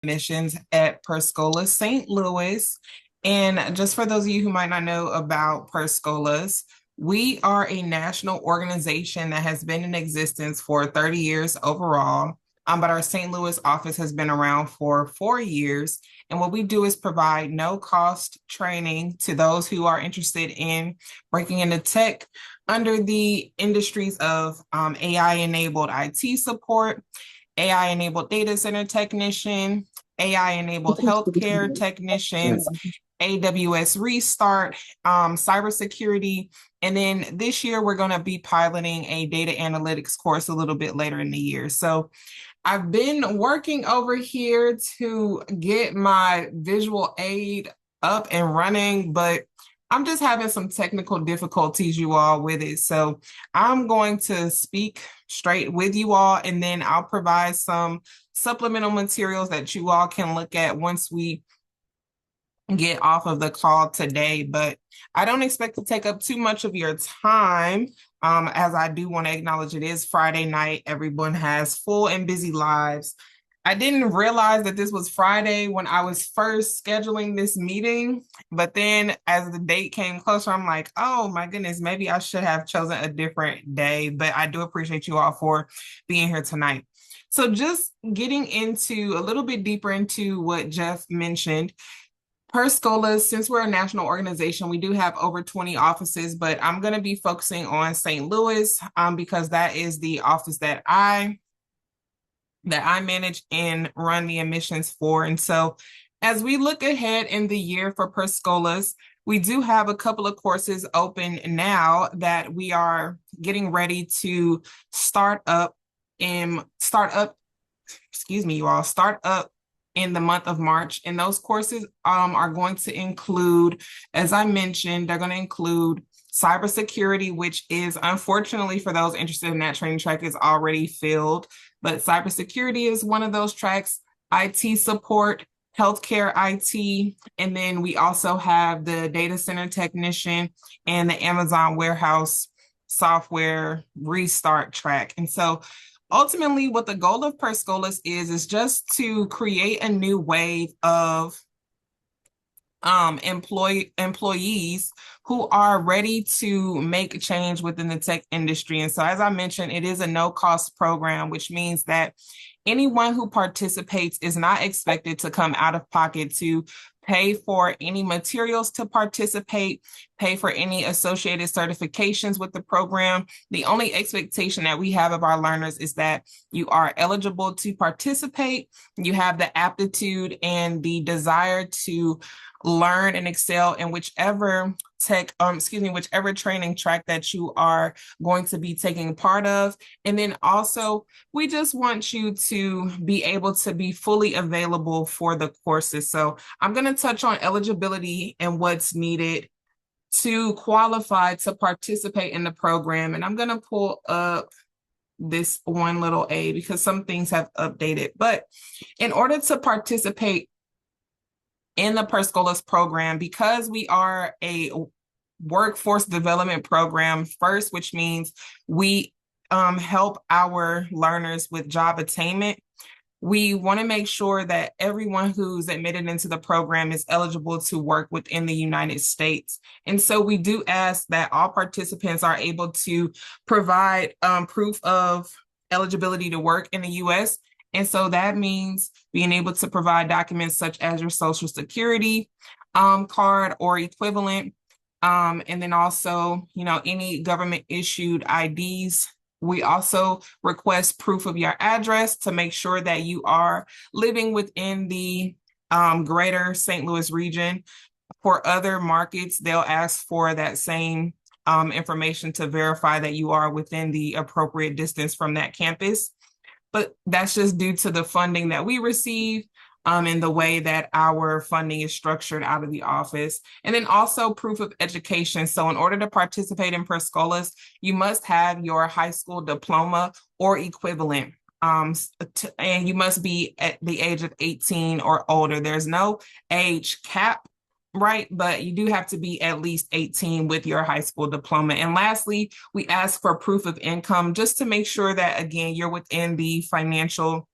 admissions at Scholas St. Louis. And just for those of you who might not know about Scholas, we are a national organization that has been in existence for 30 years overall. But our St. Louis office has been around for 4 years. And what we do is provide no cost training to those who are interested in breaking into tech under the industries of AI enabled IT support, AI enabled data center technician, AI enabled healthcare technicians, AWS restart, cybersecurity. And then this year, we're going to be piloting a data analytics course a little bit later in the year. So I've been working over here to get my visual aid up and running, but I'm just having some technical difficulties, you all, with it. So I'm going to speak straight with you all, and then I'll provide some supplemental materials that you all can look at once we get off of the call today. But I don't expect to take up too much of your time, as I do want to acknowledge it is Friday night. Everyone has full and busy lives. I didn't realize that this was Friday when I was first scheduling this meeting, but then as the date came closer, I'm like, oh my goodness, maybe I should have chosen a different day. But I do appreciate you all for being here tonight. So just getting into a little bit deeper into what Jeff mentioned, Scholas, since we're a national organization, we do have over 20 offices, but I'm going to be focusing on St. Louis because that is the office that I manage and run the admissions for. And so as we look ahead in the year for Scholas, we do have a couple of courses open now that we are getting ready to start up in the month of March. And those courses are going to include, as I mentioned, they're going to include cybersecurity, which is, unfortunately, for those interested in that training track, is already filled. But cybersecurity is one of those tracks, IT support, healthcare IT, and then we also have the data center technician and the Amazon warehouse software restart track. And so ultimately, what the goal of Scholas is just to create a new wave of employees who are ready to make change within the tech industry. And so, as I mentioned, it is a no-cost program, which means that anyone who participates is not expected to come out of pocket to pay for any materials to participate, pay for any associated certifications with the program. The only expectation that we have of our learners is that you are eligible to participate, you have the aptitude and the desire to learn and excel in whichever whichever training track that you are going to be taking part of. And then also, we just want you to be able to be fully available for the courses. So I'm going to touch on eligibility and what's needed to qualify to participate in the program. And I'm going to pull up this one little A because some things have updated. But in order to participate in the Scholas program, because we are a workforce development program first, which means we help our learners with job attainment. We want to make sure that everyone who's admitted into the program is eligible to work within the United States. And so we do ask that all participants are able to provide proof of eligibility to work in the U.S. And so that means being able to provide documents such as your Social Security card or equivalent. And then also, any government issued IDs. We also request proof of your address to make sure that you are living within the greater St. Louis region. For other markets, they'll ask for that same information to verify that you are within the appropriate distance from that campus. But that's just due to the funding that we receive and the way that our funding is structured out of the office. And then also proof of education. So in order to participate in Scholas, you must have your high school diploma or equivalent. And you must be at the age of 18 or older. There's no age cap, right? But you do have to be at least 18 with your high school diploma. And lastly, we ask for proof of income just to make sure that, again, you're within the financial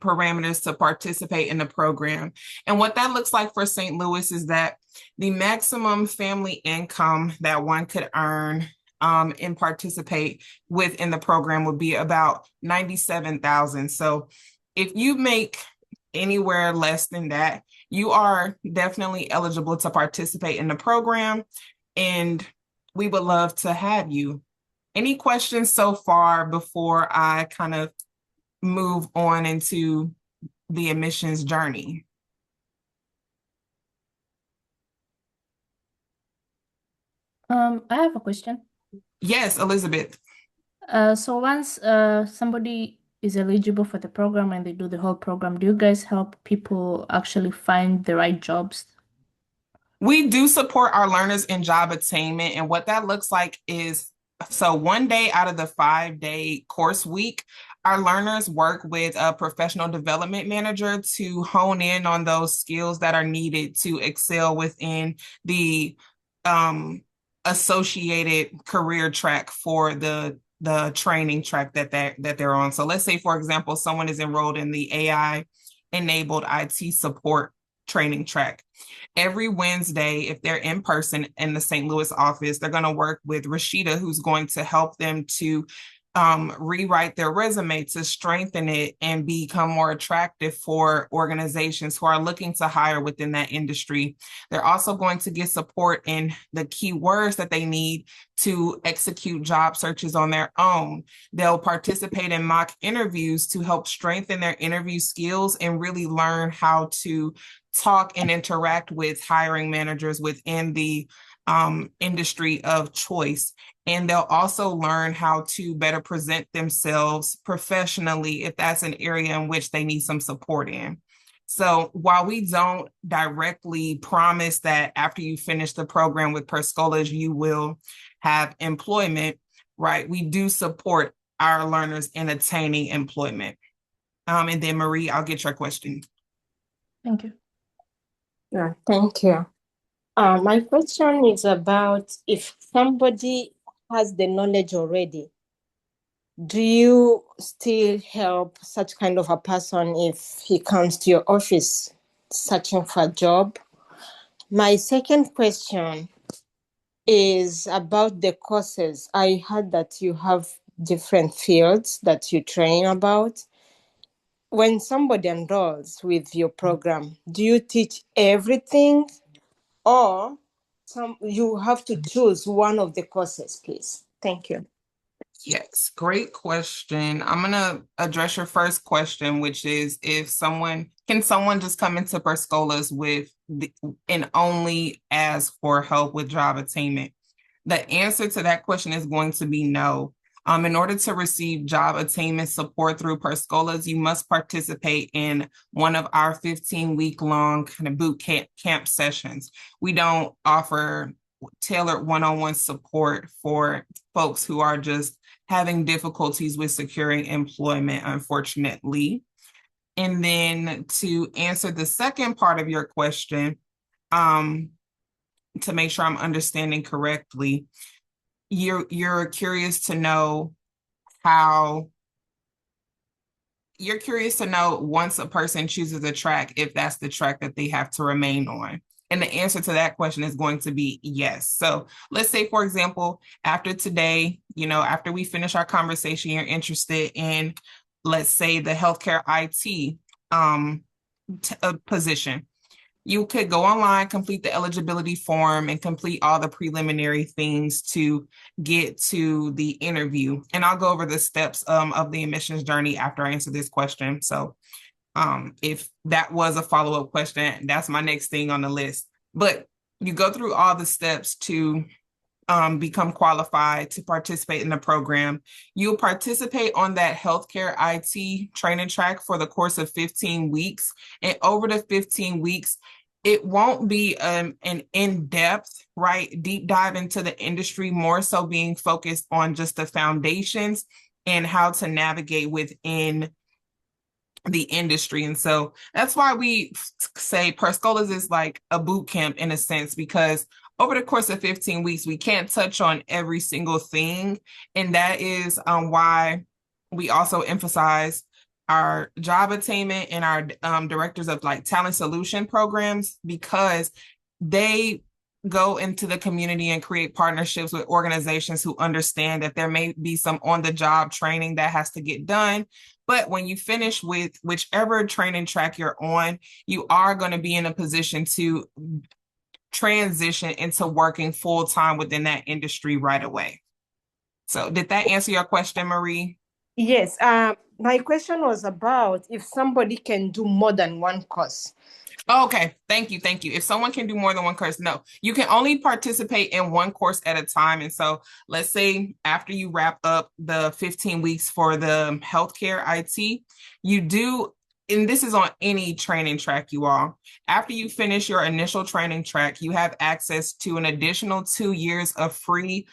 parameters to participate in the program. And what that looks like for St. Louis is that the maximum family income that one could earn and participate within the program would be about 97,000. So if you make anywhere less than that, you are definitely eligible to participate in the program, and we would love to have you. Any questions so far before I kind of move on into the admissions journey? I have a question. Yes, Elizabeth. So once somebody is eligible for the program and they do the whole program, do you guys help people actually find the right jobs? We do support our learners in job attainment, and what that looks like is, so one day out of the 5-day course week, our learners work with a professional development manager to hone in on those skills that are needed to excel within the associated career track for the training track that they're on. So let's say, for example, someone is enrolled in the AI enabled IT support training track. Every Wednesday, if they're in person in the St. Louis office, they're going to work with Rashida, who's going to help them to rewrite their resume to strengthen it and become more attractive for organizations who are looking to hire within that industry. They're also going to get support in the keywords that they need to execute job searches on their own. They'll participate in mock interviews to help strengthen their interview skills and really learn how to talk and interact with hiring managers within the industry of choice. And they'll also learn how to better present themselves professionally if that's an area in which they need some support in. So while we don't directly promise that after you finish the program with Scholas, you will have employment, right? We do support our learners in attaining employment. And then Marie, I'll get your question. Thank you. Yeah, thank you. My question is about if somebody has the knowledge already, do you still help such kind of a person if he comes to your office searching for a job? My second question is about the courses. I heard that you have different fields that you train about. When somebody enrolls with your program, do you teach everything, or you have to choose one of the courses, please? Thank you. Yes, great question. I'm going to address your first question, which is can someone just come into Scholas and only ask for help with job attainment? The answer to that question is going to be no. In order to receive job attainment support through Scholas, you must participate in one of our 15-week-long kind of boot camp sessions. We don't offer tailored one-on-one support for folks who are just having difficulties with securing employment, unfortunately. And then to answer the second part of your question, to make sure I'm understanding correctly, you're curious to know once a person chooses a track, if that's the track that they have to remain on. And the answer to that question is going to be yes. So let's say, for example, after today, after we finish our conversation, you're interested in, let's say, the healthcare IT position. You could go online, complete the eligibility form, and complete all the preliminary things to get to the interview. And I'll go over the steps of the admissions journey after I answer this question. So if that was a follow-up question, that's my next thing on the list. But you go through all the steps to become qualified to participate in the program. You'll participate on that healthcare IT training track for the course of 15 weeks. And over the 15 weeks, it won't be an in-depth, right, deep dive into the industry, more so being focused on just the foundations and how to navigate within the industry. And so that's why we say Scholas is like a boot camp in a sense, because over the course of 15 weeks, we can't touch on every single thing. And that is why we also emphasize our job attainment and our directors of like talent solution programs, because they go into the community and create partnerships with organizations who understand that there may be some on-the-job training that has to get done. But when you finish with whichever training track you're on, you are going to be in a position to transition into working full-time within that industry right away. So did that answer your question, Marie? Yes. My question was about if somebody can do more than one course. Okay, thank you. If someone can do more than one course, no, you can only participate in one course at a time. And so let's say after you wrap up the 15 weeks for the healthcare IT, you do, and this is on any training track, you all, after you finish your initial training track, you have access to an additional 2 years of free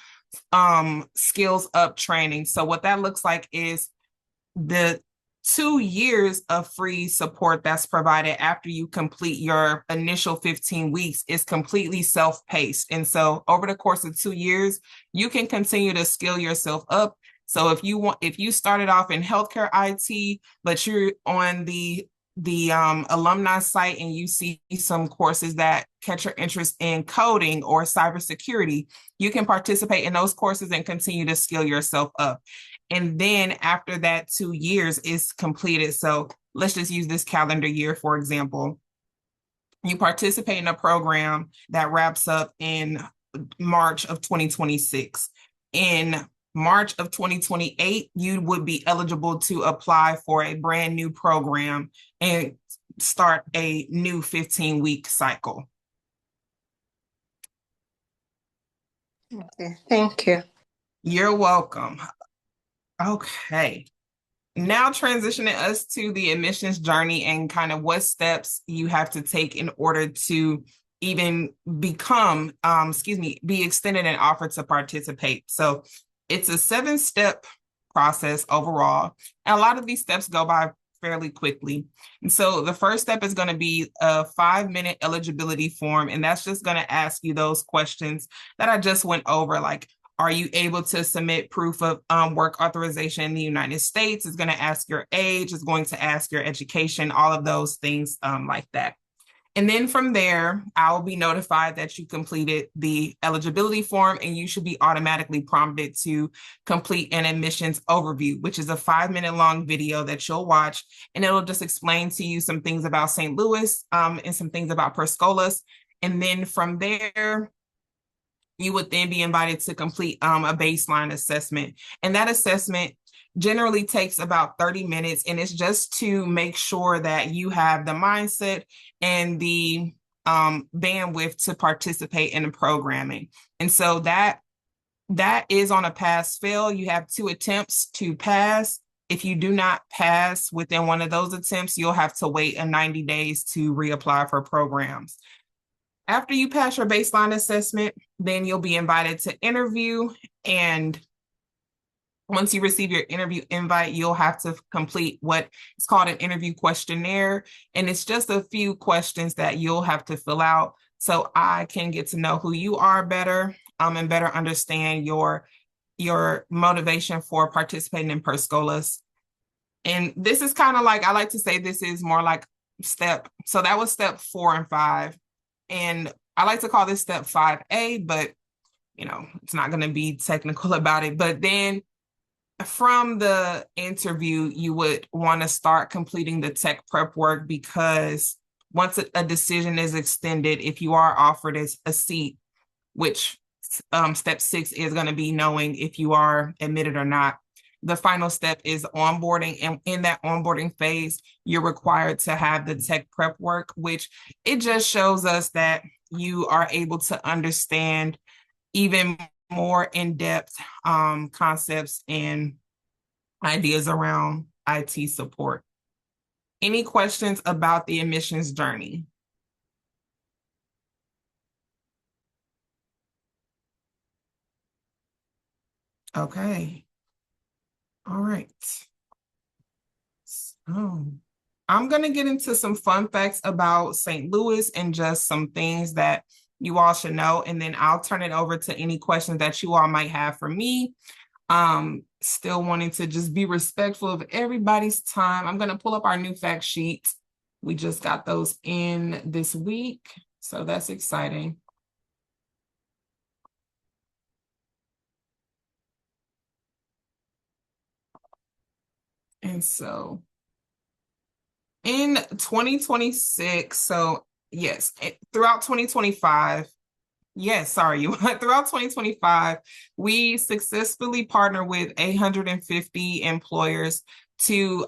skills up training. So what that looks like is the 2 years of free support that's provided after you complete your initial 15 weeks is completely self-paced. And so over the course of 2 years, you can continue to skill yourself up. So if you started off in healthcare IT, but you're on the alumni site and you see some courses that catch your interest in coding or cybersecurity, you can participate in those courses and continue to skill yourself up. And then after that 2 years is completed, so let's just use this calendar year, for example, you participate in a program that wraps up in March of 2026. In March of 2028, you would be eligible to apply for a brand new program and start a new 15-week cycle. Okay, thank you. You're welcome. Okay. Now transitioning us to the admissions journey and kind of what steps you have to take in order to even become, be extended an offer to participate. So it's a 7-step process overall. And a lot of these steps go by fairly quickly. And so the first step is going to be a 5-minute eligibility form. And that's just going to ask you those questions that I just went over, like, are you able to submit proof of work authorization in the United States? It's going to ask your age, it's going to ask your education, all of those things like that. And then from there, I'll be notified that you completed the eligibility form, and you should be automatically prompted to complete an admissions overview, which is a 5-minute long video that you'll watch. And it'll just explain to you some things about St. Louis and some things about Scholas. And then from there, you would then be invited to complete a baseline assessment. And that assessment generally takes about 30 minutes. And it's just to make sure that you have the mindset and the bandwidth to participate in the programming. And so that is on a pass fail. You have 2 attempts to pass. If you do not pass within one of those attempts, you'll have to wait 90 days to reapply for programs. After you pass your baseline assessment, then you'll be invited to interview. And once you receive your interview invite, you'll have to complete what is called an interview questionnaire. And it's just a few questions that you'll have to fill out so I can get to know who you are better and better understand your motivation for participating in Scholas. And this is kind of like, I like to say this is more like so that was step 4 and 5. And I like to call this step 5A, but it's not going to be technical about it. But then from the interview, you would want to start completing the tech prep work, because once a decision is extended, if you are offered a seat, which step 6 is going to be knowing if you are admitted or not. The final step is onboarding. And in that onboarding phase, you're required to have the tech prep work, which it just shows us that you are able to understand even more in-depth concepts and ideas around IT support. Any questions about the admissions journey? Okay. All right. So I'm going to get into some fun facts about St. Louis and just some things that you all should know. And then I'll turn it over to any questions that you all might have for me. still wanting to just be respectful of everybody's time, I'm going to pull up our new fact sheet. We just got those in this week, so that's exciting. And so in 2026, so yes, throughout 2025, yes, sorry, throughout 2025, we successfully partnered with 850 employers to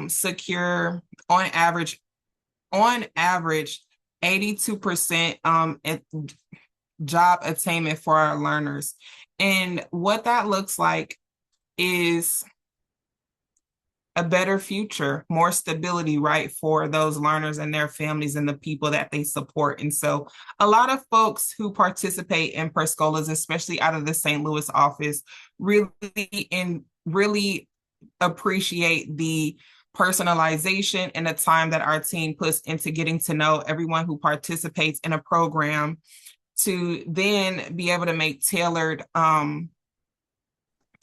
secure on average 82% job attainment for our learners. And what that looks like is a better future, more stability, right, for those learners and their families and the people that they support. And so a lot of folks who participate in Scholas, especially out of the St. Louis office, really appreciate the personalization and the time that our team puts into getting to know everyone who participates in a program to then be able to make tailored to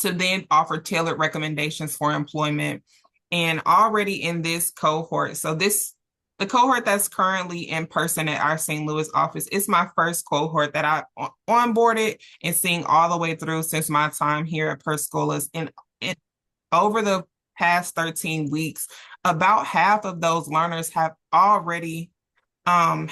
then offer tailored recommendations for employment. And already in this cohort, so the cohort that's currently in person at our St. Louis office is my first cohort that I onboarded and seeing all the way through since my time here at Scholas. And over the past 13 weeks, about half of those learners have already been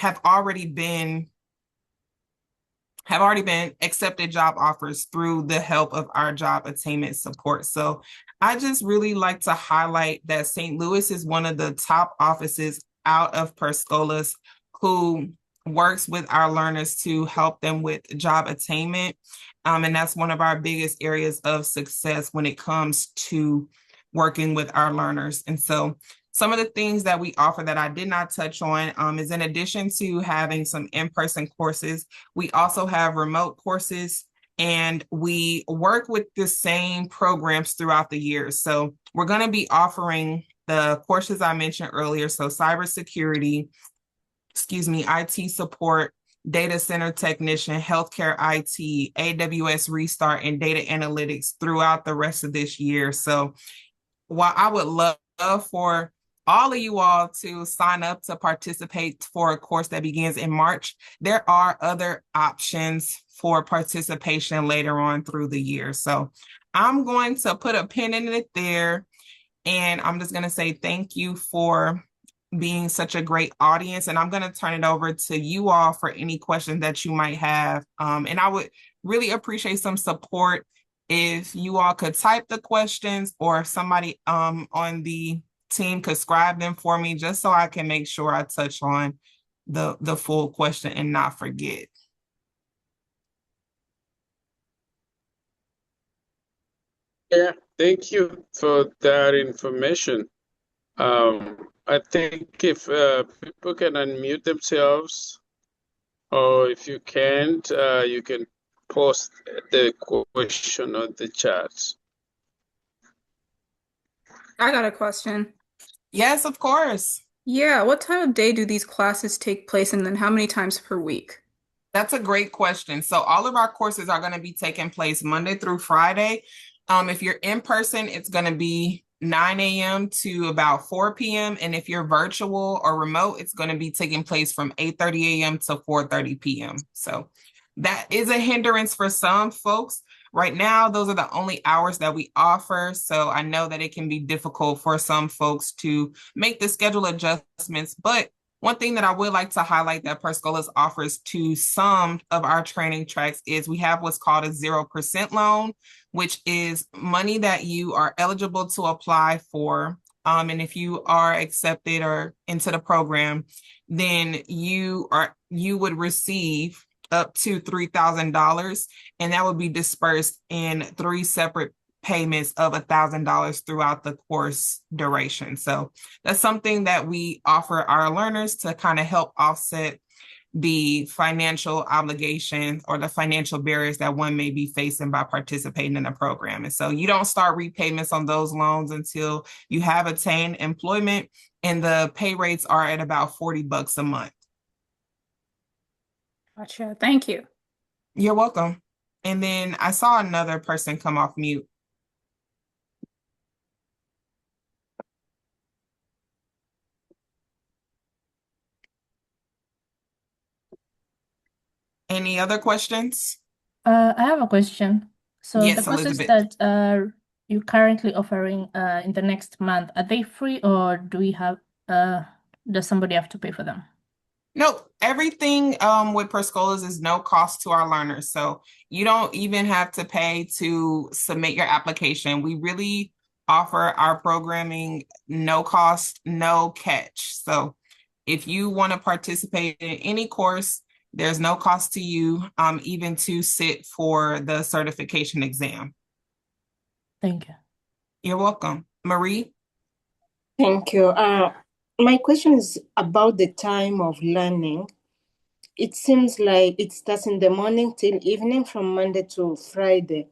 accepted job offers through the help of our job attainment support. So I just really like to highlight that St. Louis is one of the top offices out of Scholas who works with our learners to help them with job attainment. And that's one of our biggest areas of success when it comes to working with our learners. And so some of the things that we offer that I did not touch on is in addition to having some in-person courses, we also have remote courses, and we work with the same programs throughout the year. So we're going to be offering the courses I mentioned earlier, so cybersecurity, IT support, data center technician, healthcare IT, AWS Restart, and data analytics throughout the rest of this year. So while I would love for all of you all to sign up to participate for a course that begins in March, there are other options for participation later on through the year. So I'm going to put a pin in it there, and I'm just going to say thank you for being such a great audience. And I'm going to turn it over to you all for any questions that you might have. And I would really appreciate some support if you all could type the questions, or if somebody on the team could scribe them for me, just so I can make sure I touch on the full question and not forget. Yeah, thank you for that information. I think if people can unmute themselves, or if you can't, you can post the question on the chat. I got a question. Yes, of course. Yeah, what time of day do these classes take place, and then how many times per week? That's a great question. So all of our courses are going to be taking place Monday through Friday. If you're in person, it's going to be 9 a.m. to about 4 p.m. And if you're virtual or remote, it's going to be taking place from 8:30 a.m. to 4:30 p.m. So that is a hindrance for some folks. Right now, those are the only hours that we offer. So I know that it can be difficult for some folks to make the schedule adjustments, but one thing that I would like to highlight that Scholas offers to some of our training tracks is we have what's called a 0% loan, which is money that you are eligible to apply for. And if you are accepted or into the program, then you would receive up to $3,000, and that would be dispersed in 3 separate payments of $1,000 throughout the course duration. So that's something that we offer our learners to kind of help offset the financial obligation or the financial barriers that one may be facing by participating in the program. And so you don't start repayments on those loans until you have attained employment, and the pay rates are at about $40 a month. Gotcha. Thank you. You're welcome. And then I saw another person come off mute. Any other questions? I have a question. So the Yes, courses Elizabeth. that you're currently offering in the next month, are they free or does somebody have to pay for them? No, everything with Scholas is no cost to our learners. So you don't even have to pay to submit your application. We really offer our programming no cost, no catch. So if you want to participate in any course, there's no cost to you, even to sit for the certification exam. Thank you. You're welcome. Marie? Thank you. My question is about the time of learning. It seems like it starts in the morning till evening from Monday to Friday.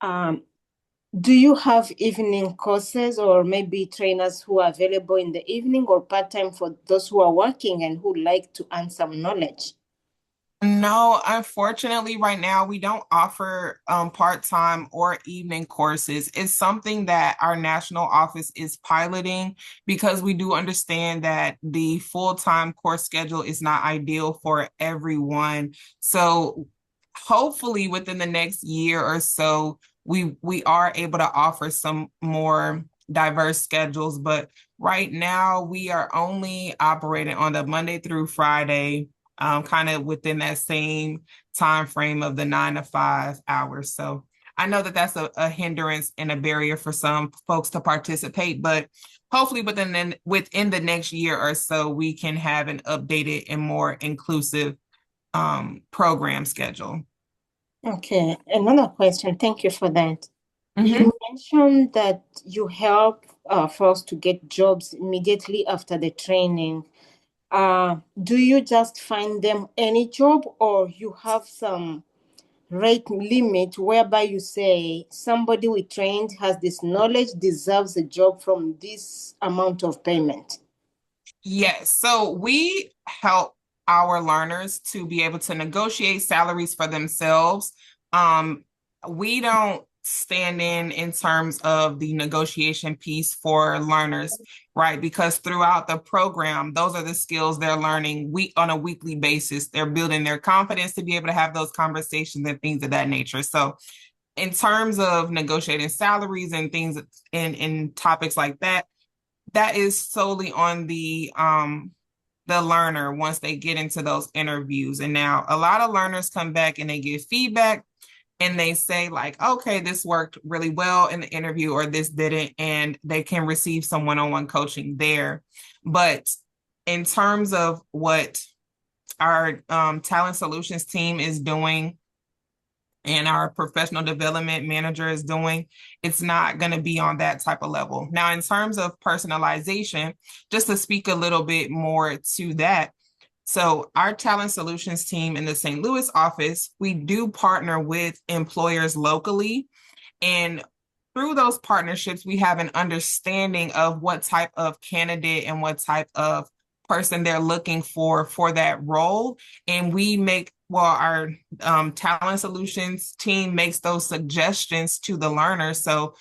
Do you have evening courses or maybe trainers who are available in the evening or part-time for those who are working and who like to earn some knowledge? No, unfortunately, right now we don't offer part-time or evening courses. It's something that our national office is piloting because we do understand that the full-time course schedule is not ideal for everyone. So hopefully within the next year or so, we are able to offer some more diverse schedules. But right now we are only operating on the Monday through Friday, kind of within that same time frame of the 9 to 5 hours. So I know that that's a hindrance and a barrier for some folks to participate, but hopefully within the next year or so, we can have an updated and more inclusive program schedule. Okay, another question. Thank you for that. Mm-hmm. You mentioned that you help folks to get jobs immediately after the training. Do you just find them any job or you have some rate limit whereby you say somebody we trained has this knowledge, deserves a job from this amount of payment? Yes. So we help our learners to be able to negotiate salaries for themselves. We don't stand in terms of the negotiation piece for learners, right? Because throughout the program, those are the skills they're learning on a weekly basis. They're building their confidence to be able to have those conversations and things of that nature. So in terms of negotiating salaries and things in topics like that, that is solely on the learner once they get into those interviews. And now a lot of learners come back and they give feedback and they say like, okay, this worked really well in the interview or this didn't, and they can receive some one-on-one coaching there. But in terms of what our talent solutions team is doing and our professional development manager is doing, it's not going to be on that type of level. Now, in terms of personalization, just to speak a little bit more to that, so our talent solutions team in the St. Louis office, we do partner with employers locally, and through those partnerships, we have an understanding of what type of candidate and what type of person they're looking for that role. And our talent solutions team makes those suggestions to the learner. So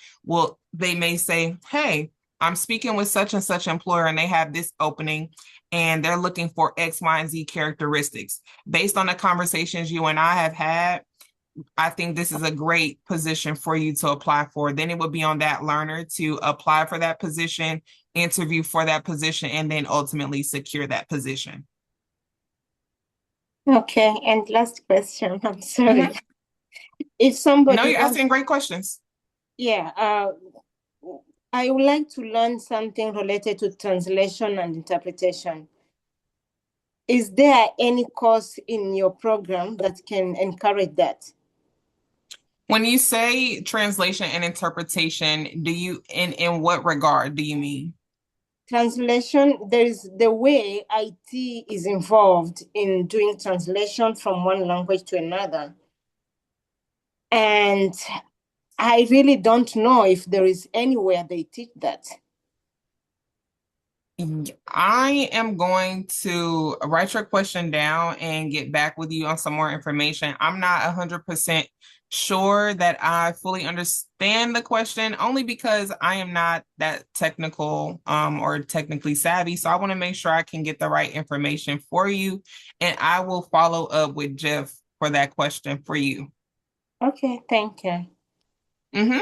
they may say, hey, I'm speaking with such and such employer and they have this opening and they're looking for X, Y, and Z characteristics. Based on the conversations you and I have had, I think this is a great position for you to apply for. Then it would be on that learner to apply for that position, interview for that position, and then ultimately secure that position. Okay, and last question. I'm sorry. Mhm. If No, somebody you're wants, asking great questions. yeah, I would like to learn something related to translation and interpretation. Is there any course in your program that can encourage that? When you say translation and interpretation, in what regard do you mean? Translation, there is the way IT is involved in doing translation from one language to another. And I really don't know if there is anywhere they teach that. I am going to write your question down and get back with you on some more information. I'm not 100% sure that I fully understand the question, only because I am not that technical or technically savvy. So I want to make sure I can get the right information for you, and I will follow up with Jeff for that question for you. Okay, thank you. Mm-hmm.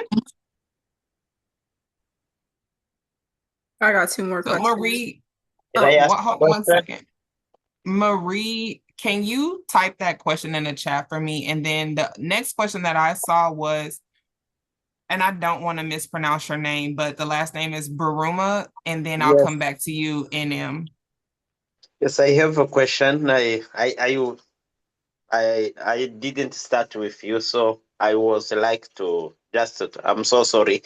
I got two more So questions. Marie, Can I ask a hold one question? second. Marie, can you type that question in the chat for me? And then the next question that I saw was, and I don't want to mispronounce your name, but the last name is Baruma, and then I'll Yes, come back to you, NM. yes, I have a question. I didn't start with you, so I was like to just. I'm so sorry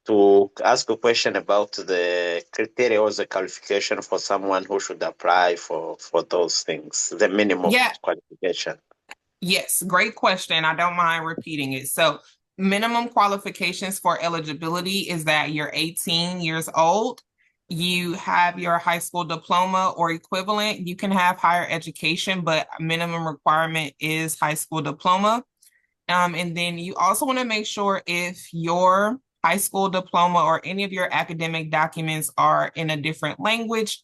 to ask a question about the criteria or the qualification for someone who should apply for those things, the minimum Yeah, qualification. yes, great question. I don't mind repeating it. So, minimum qualifications for eligibility is that you're 18 years old, you have your high school diploma or equivalent. You can have higher education, but minimum requirement is high school diploma. And then you also want to make sure if your high school diploma or any of your academic documents are in a different language,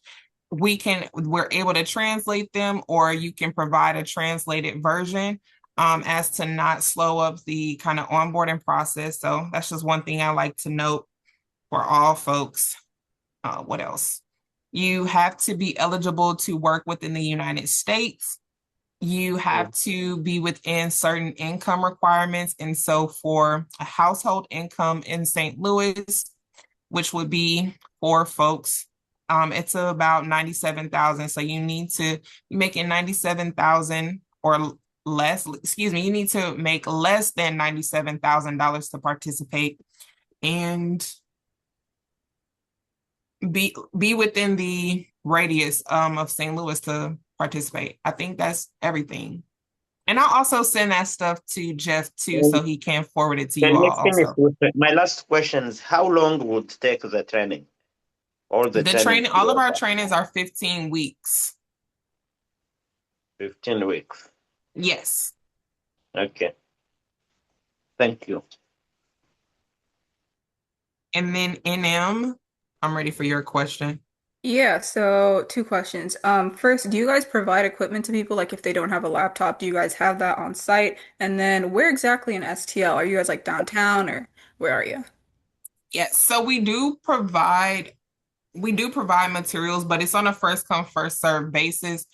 we're able to translate them, or you can provide a translated version as to not slow up the kind of onboarding process. So that's just one thing I like to note for all folks. What else? You have to be eligible to work within the United States. You have to be within certain income requirements. And so for a household income in St. Louis, which would be for folks, it's about 97,000. So you need to be making 97,000 or less, excuse me, you need to make less than $97,000 to participate, and be within the radius of St. Louis to participate. I think that's everything. And I'll also send that stuff to Jeff too, so he can forward it to you Can you all finish also. with my last question is how long would take the training or the The training training, to be all of our over? trainings are 15 weeks. 15 weeks. Yes. Okay. Thank you. And then NM, I'm ready for your question. Yeah, so two questions. First, do you guys provide equipment to people? Like if they don't have a laptop, do you guys have that on site? And then where exactly in STL? Are you guys like downtown or where are you? Yes, so we do provide materials, but it's on a first come, first serve basis.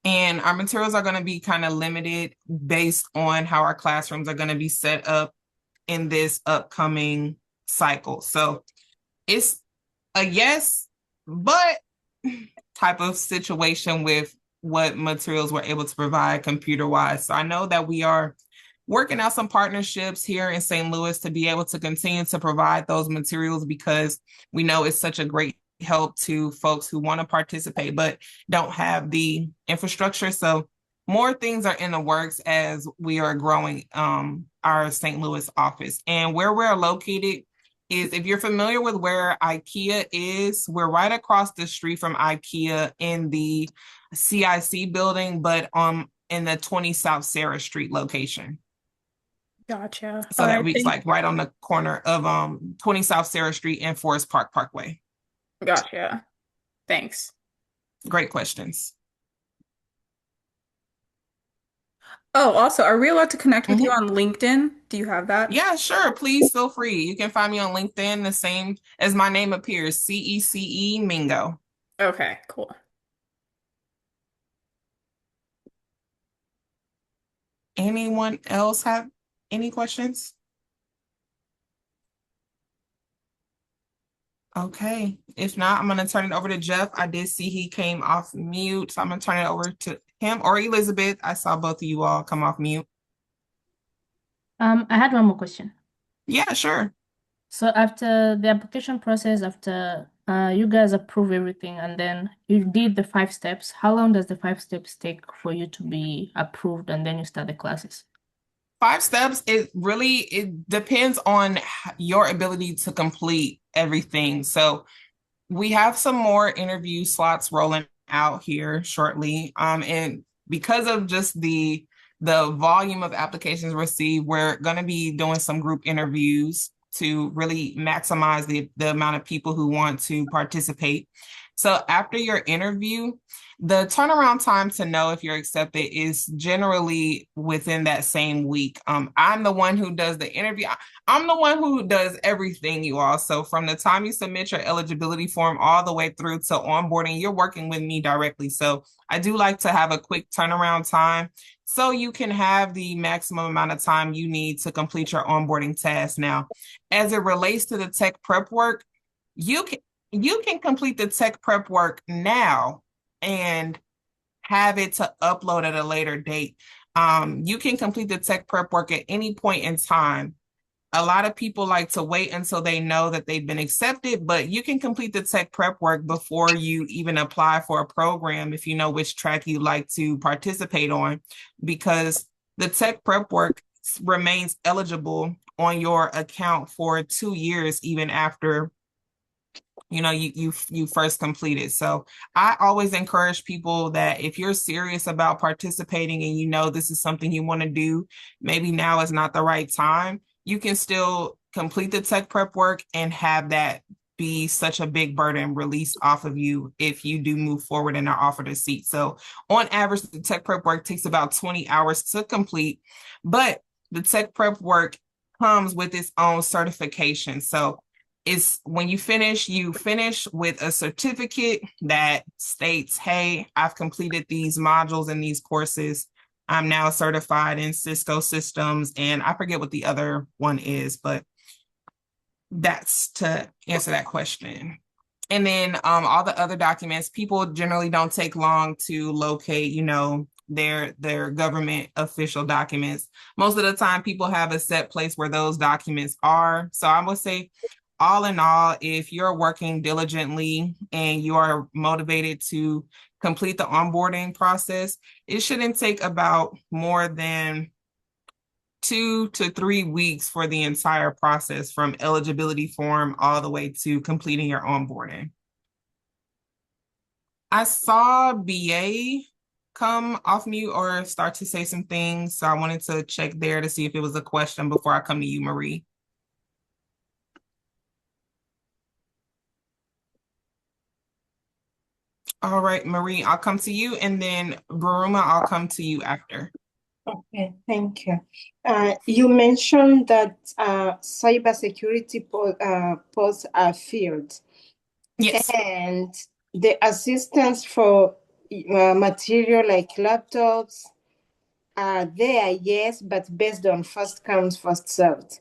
And our materials are going to be kind of limited based on how our classrooms are going to be set up in this upcoming cycle. So it's a yes, but type of situation with what materials we're able to provide computer wise. So I know that we are working out some partnerships here in St. Louis to be able to continue to provide those materials, because we know it's such a great help to folks who want to participate but don't have the infrastructure. So more things are in the works as we are growing our St. Louis office. And where we're located is, if you're familiar with where IKEA is, we're right across the street from IKEA in the CIC building, but in the 20 South Sarah Street location. Gotcha. So All that right, week's like right on the corner of 20 South Sarah Street and Forest Park Parkway. gotcha. Thanks. Great questions. Oh, also, are we allowed to connect with you on LinkedIn? Do you have that? Yeah, sure. Please feel free. You can find me on LinkedIn, the same as my name appears, CECE Mingo. Okay, cool. Anyone else have any questions? Okay. If not, I'm going to turn it over to Jeff. I did see he came off mute, so I'm going to turn it over to him, or Elizabeth. I saw both of you all come off mute. I had one more question. Yeah, sure. So after the application process, after you guys approve everything and then you did the 5 steps, how long does the 5 steps take for you to be approved and then you start the classes? 5 steps, it depends on your ability to complete everything. So we have some more interview slots rolling out here shortly. And because of just the the volume of applications received, we're going to be doing some group interviews to really maximize the amount of people who want to participate. So after your interview, the turnaround time to know if you're accepted is generally within that same week. I'm the one who does the interview. I'm the one who does everything, you all. So from the time you submit your eligibility form all the way through to onboarding, you're working with me directly. So I do like to have a quick turnaround time so you can have the maximum amount of time you need to complete your onboarding task. Now, as it relates to the tech prep work, you can complete the tech prep work now and have it to upload at a later date. You can complete the tech prep work at any point in time. A lot of people like to wait until they know that they've been accepted, but you can complete the tech prep work before you even apply for a program if you know which track you like to participate on, because the tech prep work remains eligible on your account for 2 years, even after you first completed. So I always encourage people that if you're serious about participating and you know this is something you want to do, maybe now is not the right time, you can still complete the tech prep work and have that be such a big burden released off of you if you do move forward and are offered a seat. So on average, the tech prep work takes about 20 hours to complete, but the tech prep work comes with its own certification. So is when you finish with a certificate that states, hey, I've completed these modules and these courses. I'm now certified in Cisco systems, and I forget what the other one is, but that's to answer that question. And then all the other documents, people generally don't take long to locate, their government official documents. Most of the time, people have a set place where those documents are. So I would say, all in all, if you're working diligently and you are motivated to complete the onboarding process, it shouldn't take about more than 2 to 3 weeks for the entire process, from eligibility form all the way to completing your onboarding. I saw BA come off mute or start to say some things, so I wanted to check there to see if it was a question before I come to you, Marie. All right, Marie, I'll come to you, and then Baruma, I'll come to you after. Okay, thank you. You mentioned that cybersecurity posts are filled. Yes. And the assistance for material like laptops are there, yes, but based on first come, first served.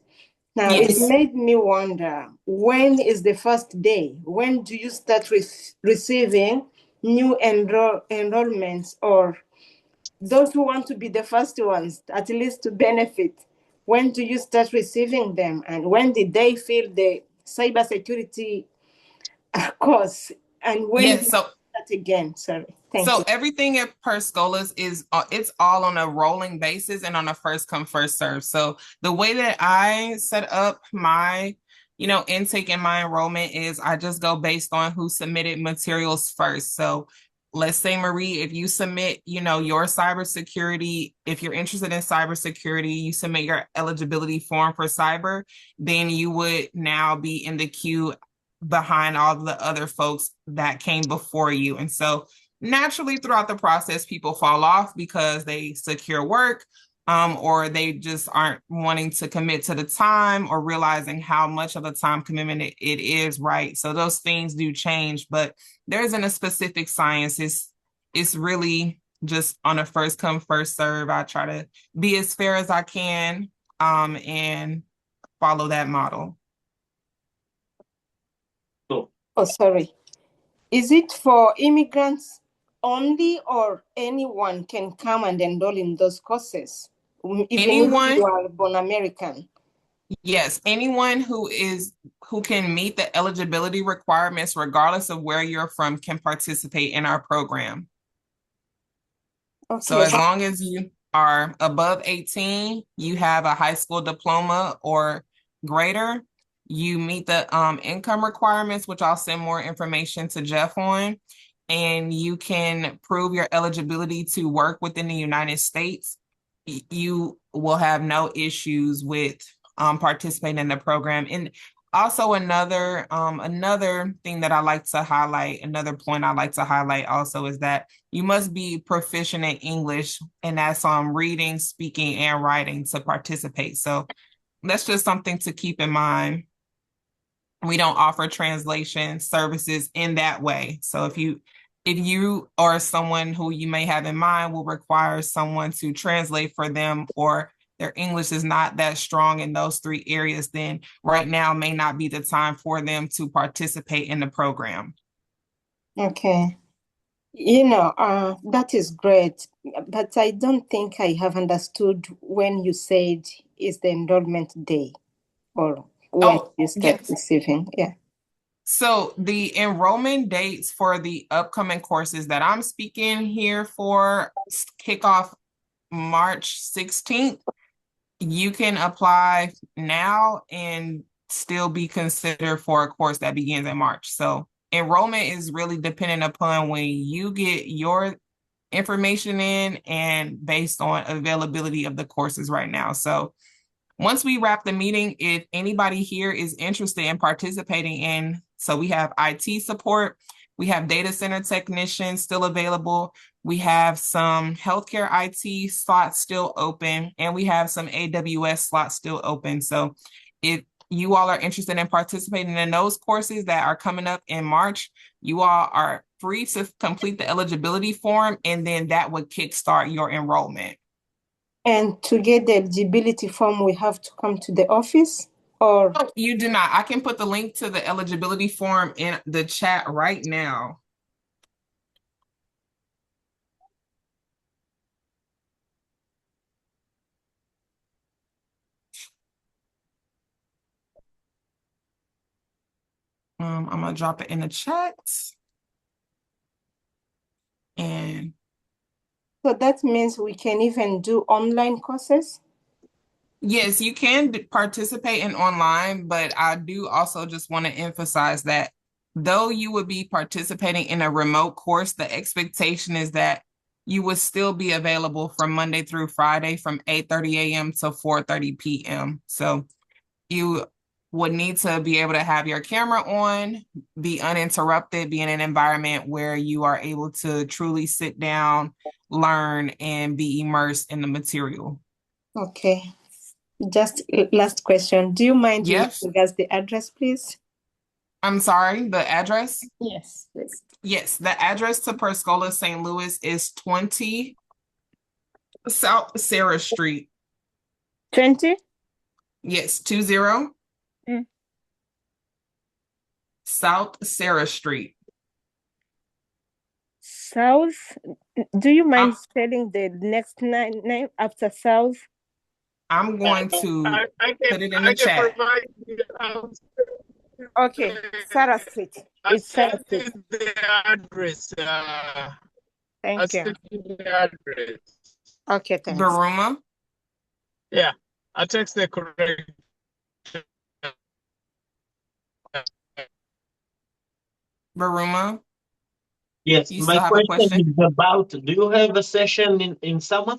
Now, Yes. it made me wonder, when is the first day? When do you start receiving new enrollments, or those who want to be the first ones, at least to benefit? When do you start receiving them? And when did they feel the cybersecurity course? And when Yes, so that again? Sorry. Thank you. everything at per Scholas is it's all on a rolling basis and on a first come first serve. So the way that I set up my intake and my enrollment is I just go based on who submitted materials first. So let's say, Marie, if you submit your cybersecurity, if you're interested in cybersecurity, you submit your eligibility form for cyber, then you would now be in the queue behind all the other folks that came before you. And so naturally throughout the process, people fall off because they secure work, or they just aren't wanting to commit to the time or realizing how much of a time commitment it is, right? So those things do change, but there isn't a specific science. It's really just on a first come, first serve. I try to be as fair as I can, and follow that model. Oh, sorry. Is it for immigrants only, or anyone can come and enroll in those courses, even if you are born American? Yes, anyone who can meet the eligibility requirements, regardless of where you're from, can participate in our program. Okay. So as long as you are above 18, you have a high school diploma or greater, you meet the income requirements, which I'll send more information to Jeff on, and you can prove your eligibility to work within the United States. you will have no issues with participating in the program. And also another thing that I like to highlight, another point I like to highlight also is that you must be proficient in English, and that's on reading, speaking, and writing to participate. So that's just something to keep in mind. We don't offer translation services in that way. So if you or someone who you may have in mind will require someone to translate for them, or their English is not that strong in those three areas, then right now may not be the time for them to participate in the program. Okay. That is great, but I don't think I have understood when you said is the enrollment day or when Oh, you start yes. receiving. Yeah. So the enrollment dates for the upcoming courses that I'm speaking here for kick off March 16th. You can apply now and still be considered for a course that begins in March. So enrollment is really dependent upon when you get your information in and based on availability of the courses right now. So once we wrap the meeting, if anybody here is interested in participating in, so we have IT support, we have data center technicians still available, we have some healthcare IT slots still open, and we have some AWS slots still open. So if you all are interested in participating in those courses that are coming up in March, you all are free to complete the eligibility form, and then that would kickstart your enrollment. And to get the eligibility form, we have to come to the office or? No, you do not. I can put the link to the eligibility form in the chat right now. I'm gonna drop it in the chat. And So that means we can even do online courses? yes, you can participate in online, but I do also just want to emphasize that though you would be participating in a remote course, the expectation is that you would still be available from Monday through Friday from 8:30 a.m. to 4:30 p.m. So you would need to be able to have your camera on, be uninterrupted, be in an environment where you are able to truly sit down, learn, and be immersed in the material. Okay. Just last question. Do you mind Yes. giving us the address, please? I'm sorry, the address? Yes, please. Yes, the address to Per Scholas St. Louis is 20 South Sarah Street. 20? Yes, 20 South Sarah Street. South? Do you mind I'm, spelling the next name after South? I'm going to I put can it in the I can chat. provide the Okay, Sarah Street. I It's Sarah sent Street. you the address. I Thank you. sent you the address. Okay, thanks. Baruma. Yeah, I text the correct. Baruma. Yes, You my still have a question question? is about, do you have a session in summer?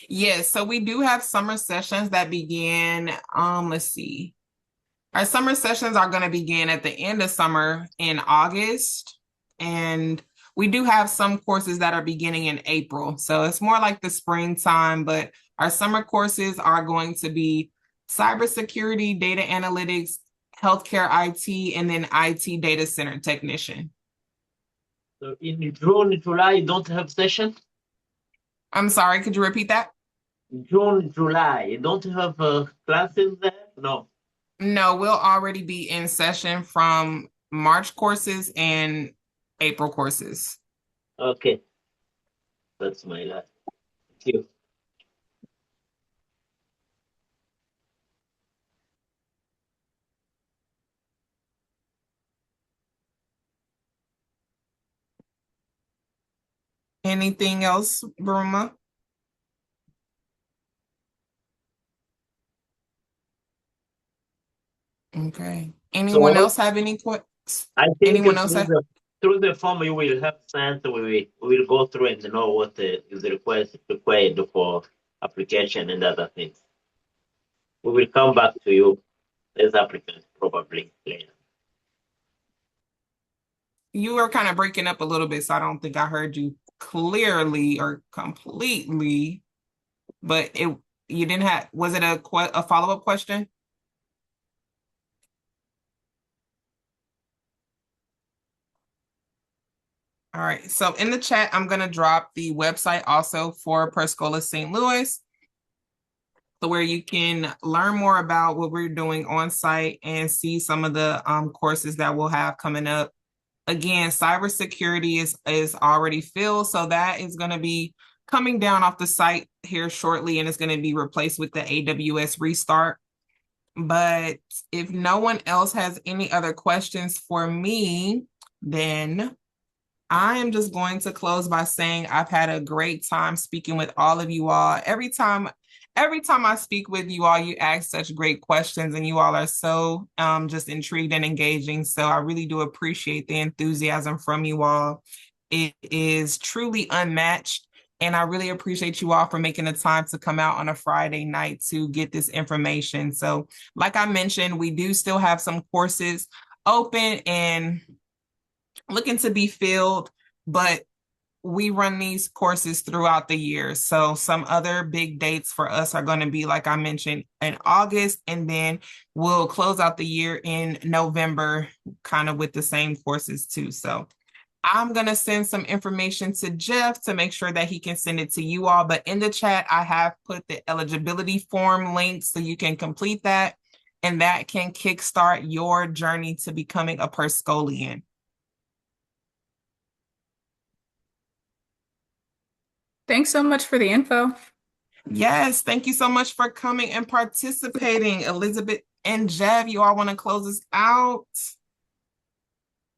Yes, so we do have summer sessions that begin, let's see. Our summer sessions are going to begin at the end of summer in August, and we do have some courses that are beginning in April. So it's more like the springtime, but our summer courses are going to be cybersecurity, data analytics, healthcare IT, and then IT data center technician. So in June, July, you don't have session? I'm sorry, could you repeat that? June, July, you don't have classes there? No. No, we'll already be in session from March courses and April courses. Okay. That's my last. Thank you. Anything else, Burma? Okay. So Anyone else have any questions? I think Anyone else have? through the form you will have sent, we will go through and know what is required for application and other things. We will come back to you as applicants probably later. You were kind of breaking up a little bit, so I don't think I heard you clearly or completely, but you didn't have, was it a follow-up question? All right, so in the chat, I'm going to drop the website also for Scholas St. Louis, so where you can learn more about what we're doing on site and see some of the courses that we'll have coming up. Again, cybersecurity is already filled, so that is going to be coming down off the site here shortly, and it's going to be replaced with the AWS restart. But if no one else has any other questions for me, then I am just going to close by saying I've had a great time speaking with all of you all. Every time I speak with you all, you ask such great questions, and you all are so just intrigued and engaging. So I really do appreciate the enthusiasm from you all. It is truly unmatched. And I really appreciate you all for making the time to come out on a Friday night to get this information. So like I mentioned, we do still have some courses open and looking to be filled, but we run these courses throughout the year. So some other big dates for us are going to be, like I mentioned, in August, and then we'll close out the year in November, kind of with the same courses too. So I'm going to send some information to Jeff to make sure that he can send it to you all. But in the chat, I have put the eligibility form link so you can complete that, and that can kickstart your journey to becoming a Perskolian. Thanks so much for the info. Yes, thank you so much for coming and participating. Elizabeth and Jeff, you all want to close us out?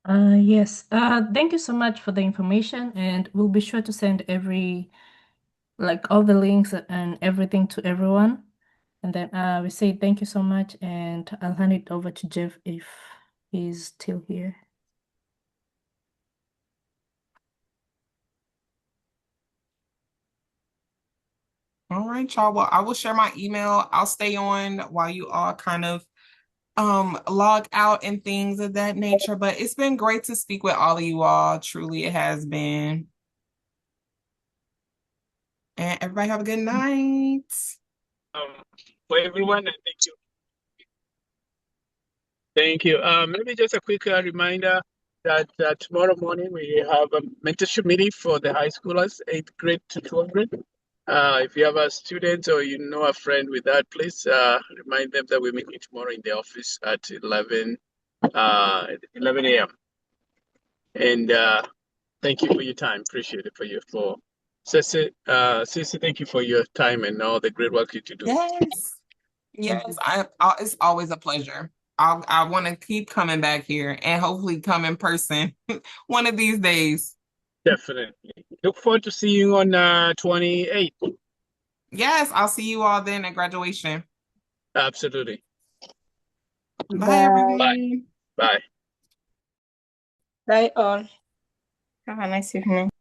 Yes. Thank you so much for the information, and we'll be sure to send all the links and everything to everyone. And then we say thank you so much, and I'll hand it over to Jeff if he's still here. All right, y'all. Well, I will share my email. I'll stay on while you all kind of log out and things of that nature. But it's been great to speak with all of you all. Truly, it has been. And everybody have a good night. For everyone, and thank you. Thank you. Maybe just a quick reminder that tomorrow morning we have a mentorship meeting for the high schoolers, 8th grade to 12th grade. If you have a student or you know a friend with that, please remind them that we're meeting tomorrow in the office at 11 a.m. And thank you for your time. Appreciate it for Ceci, thank you for your time and all the great work you do. Yes. Yes, it's always a pleasure. I want to keep coming back here and hopefully come in person one of these days. Definitely. Look forward to seeing you on 28th. Yes, I'll see you all then at graduation. Absolutely. Bye, everyone. Bye. Bye all. Have a nice evening.